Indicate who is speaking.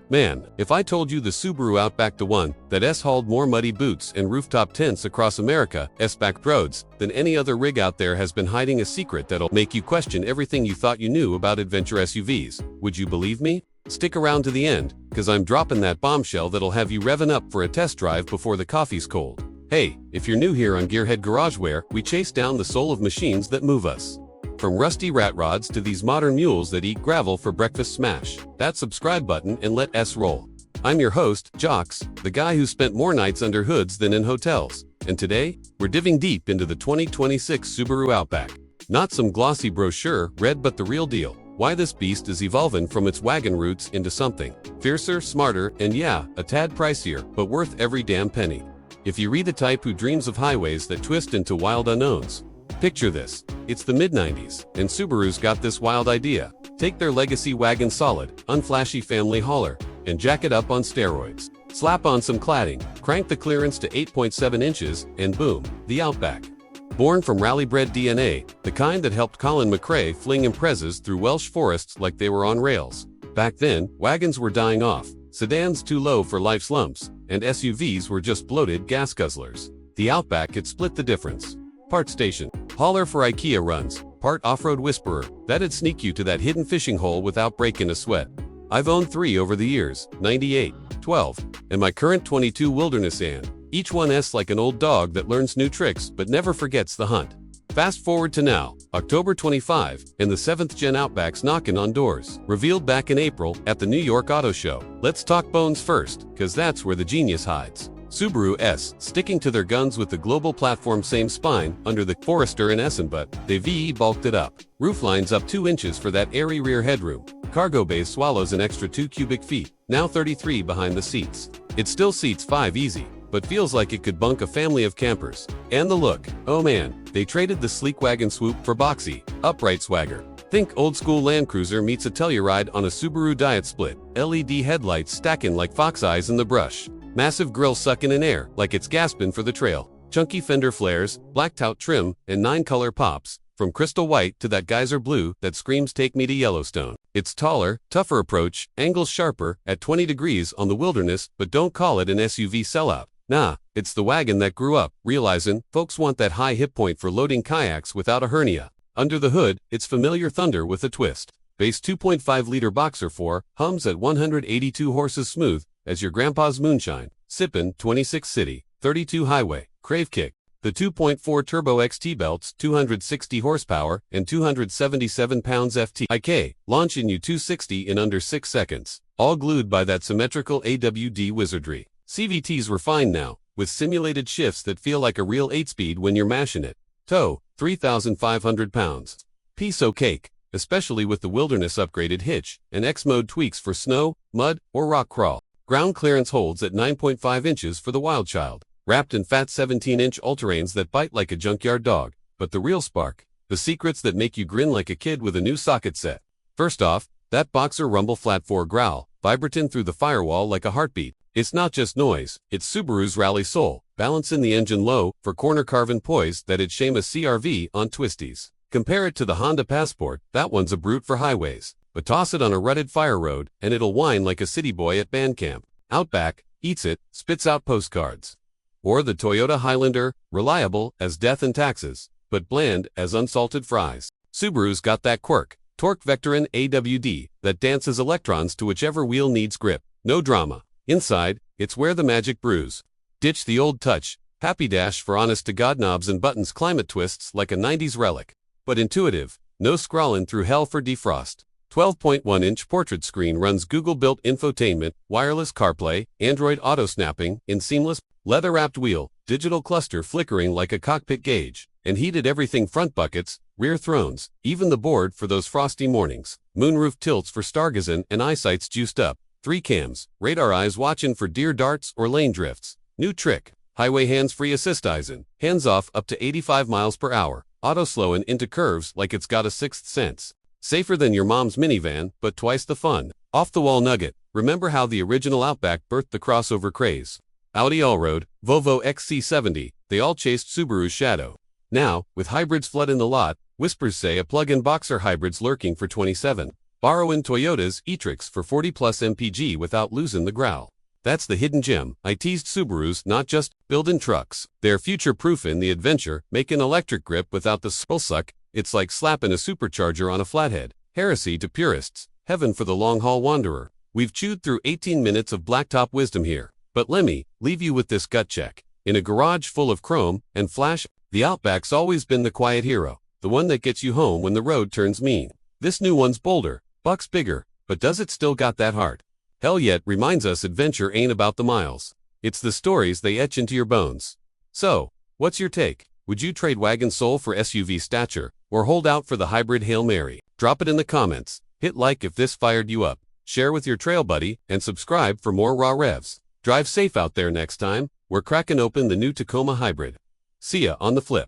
Speaker 1: Man, if I told you the Subaru Outback, the one that's hauled more muddy boots and rooftop tents across America's back roads than any other rig out there, has been hiding a secret that'll make you question everything you thought you knew about adventure SUVs, would you believe me? Stick around to the end, cause I'm dropping that bombshell that'll have you revving up for a test drive before the coffee's cold. Hey, if you're new here on Gearhead Garageware, we chase down the soul of machines that move us. From rusty rat rods to these modern mules that eat gravel for breakfast, smash that subscribe button and let us roll. I'm your host, Jocks, the guy who spent more nights under hoods than in hotels. And today, we're diving deep into the 2026 Subaru Outback. Not some glossy brochure read, but the real deal. Why this beast is evolving from its wagon roots into something fiercer, smarter, and yeah, a tad pricier, but worth every damn penny. If you read the type who dreams of highways that twist into wild unknowns, picture this. It's the mid-90s, and Subaru's got this wild idea. Take their legacy wagon solid, unflashy family hauler, and jack it up on steroids. Slap on some cladding, crank the clearance to 8.7 inches, and boom, the Outback. Born from rally-bred DNA, the kind that helped Colin McRae fling Imprezas through Welsh forests like they were on rails. Back then, wagons were dying off, sedans too low for life's lumps, and SUVs were just bloated gas guzzlers. The Outback had split the difference. Part station, hauler for IKEA runs, part off-road whisperer, that'd sneak you to that hidden fishing hole without breaking a sweat. I've owned 3 over the years, 98, 12, and my current 22 Wilderness, and each one's like an old dog that learns new tricks but never forgets the hunt. Fast forward to now, October 25, and the 7th Gen Outback's knocking on doors. Revealed back in April at the New York Auto Show. Let's talk bones first, cause that's where the genius hides. Subaru's sticking to their guns with the global platform, same spine under the Forester and Essen, but they VE bulked it up. Rooflines up 2 inches for that airy rear headroom. Cargo bay swallows an extra 2 cubic feet, now 33 behind the seats. It still seats 5 easy, but feels like it could bunk a family of campers. And the look, oh man, they traded the sleek wagon swoop for boxy, upright swagger. Think old school Land Cruiser meets a Telluride on a Subaru Diet Split. LED headlights stacking like fox eyes in the brush. Massive grill sucking in air like it's gasping for the trail. Chunky fender flares, black tout trim, and 9-color pops, from crystal white to that geyser blue that screams take me to Yellowstone. It's taller, tougher approach, angles sharper, at 20 degrees on the Wilderness, but don't call it an SUV sellout. Nah, it's the wagon that grew up, realizing folks want that high hip point for loading kayaks without a hernia. Under the hood, it's familiar thunder with a twist. Base 2.5-liter boxer 4 hums at 182 horses smooth as your grandpa's moonshine, sippin' 26 city, 32 highway, crave kick. The 2.4 turbo XT belts 260 horsepower and 277 pounds FT. Launching you 260 in under 6 seconds, all glued by that symmetrical AWD wizardry. CVT's refined now, with simulated shifts that feel like a real 8-speed when you're mashing it. Tow, 3,500 pounds. Piece o' cake, especially with the Wilderness upgraded hitch and X-mode tweaks for snow, mud, or rock crawl. Ground clearance holds at 9.5 inches for the wild child, wrapped in fat 17-inch all-terrains that bite like a junkyard dog. But the real spark, the secrets that make you grin like a kid with a new socket set. First off, that Boxer Rumble Flat 4 growl, vibrating through the firewall like a heartbeat. It's not just noise, it's Subaru's rally soul, balancing the engine low for corner carving poise that'd shame a CR-V on twisties. Compare it to the Honda Passport, that one's a brute for highways. But toss it on a rutted fire road, and it'll whine like a city boy at band camp. Outback eats it, spits out postcards. Or the Toyota Highlander, reliable as death and taxes, but bland as unsalted fries. Subaru's got that quirk, torque vectoring AWD, that dances electrons to whichever wheel needs grip. No drama. Inside, it's where the magic brews. Ditch the old touch, happy dash for honest-to-God knobs and buttons, climate twists like a 90s relic. But intuitive, no scrawling through hell for defrost. 12.1-inch portrait screen runs Google-built infotainment, wireless CarPlay, Android Auto snapping, in seamless, leather-wrapped wheel, digital cluster flickering like a cockpit gauge, and heated everything front buckets, rear thrones, even the board for those frosty mornings. Moonroof tilts for stargazing and EyeSight's juiced up. 3 cams, radar eyes watching for deer darts or lane drifts. New trick, highway hands-free assistizing, hands-off up to 85 miles per hour, auto-slowing into curves like it's got a sixth sense. Safer than your mom's minivan, but twice the fun. Off-the-wall nugget, remember how the original Outback birthed the crossover craze? Audi Allroad, Volvo XC70, they all chased Subaru's shadow. Now, with hybrids flooding the lot, whispers say a plug-in Boxer hybrid's lurking for 27. Borrowin' Toyota's e-Trix for 40 plus mpg without losing the growl. That's the hidden gem. I teased Subarus not just building trucks. They're future-proofing the adventure, making electric grip without the suck. It's like slapping a supercharger on a flathead. Heresy to purists, heaven for the long-haul wanderer. We've chewed through 18 minutes of blacktop wisdom here, but let me leave you with this gut check. In a garage full of chrome and flash, the Outback's always been the quiet hero, the one that gets you home when the road turns mean. This new one's bolder, bucks bigger, but does it still got that heart? Hell yet reminds us adventure ain't about the miles. It's the stories they etch into your bones. So, what's your take? Would you trade wagon soul for SUV stature, or hold out for the hybrid Hail Mary? Drop it in the comments, hit like if this fired you up, share with your trail buddy, and subscribe for more raw revs. Drive safe out there next time, we're cracking open the new Tacoma Hybrid. See ya on the flip.